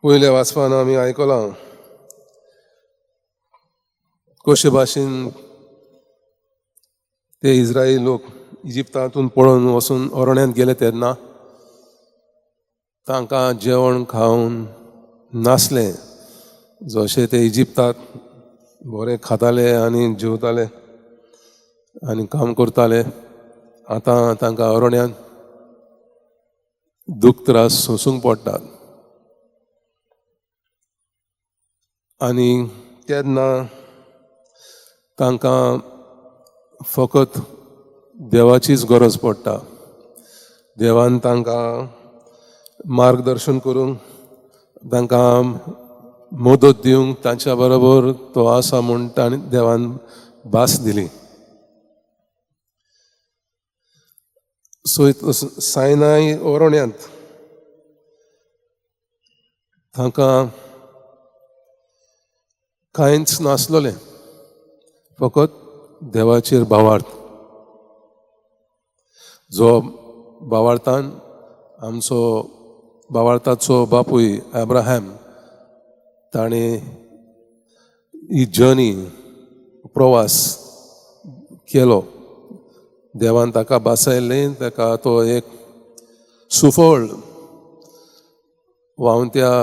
पयले वाचपान आमी आयकलां कशे भाशेन ते इस्रायल लोक इजिप्तांतून पळोवन वचून अरण्यांत गेले तेन्ना तांकां जेवण खावन नासलें. जशे ते इजिप्तांत बरें खाताले आनी जेवताले आनी काम करताले, आतां तांकां अरण्यांत दूख त्रास सोंसूंक पडटात. आनी तेन्ना तांकां फकत देवाचीच गरज पडटा. देवान तांकां मार्गदर्शन करूंक, तांकां मदत दिवंक तांच्या बरोबर तो आसा म्हूण ताणें देवान भास दिली. सो सायनाय अरण्यांत तांकां कांयच नासलोलें, फकत देवाचेर भावार्थ. जो भावार्थान आमचो भावार्थाचो बापूय अब्राहम ताणें ही जर्नी प्रवास केलो. देवान ताका बासयल्लें, ताका तो एक सुफळ व्हांवत्या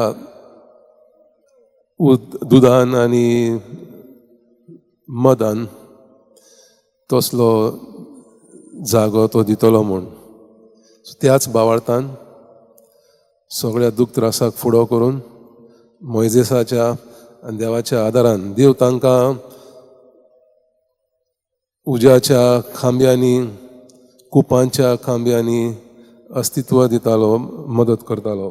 दुदान आनी मदान तसलो जागो तो दितलो म्हूण. त्याच भावार्थान सगळ्या दूख त्रासाक फुडो करून मोइजेसाच्या आनी देवाच्या आदारान देव तांकां उज्याच्या खांब्यांनी, कुपांच्या खांब्यांनी अस्तित्व दितालो, मदत करतालो.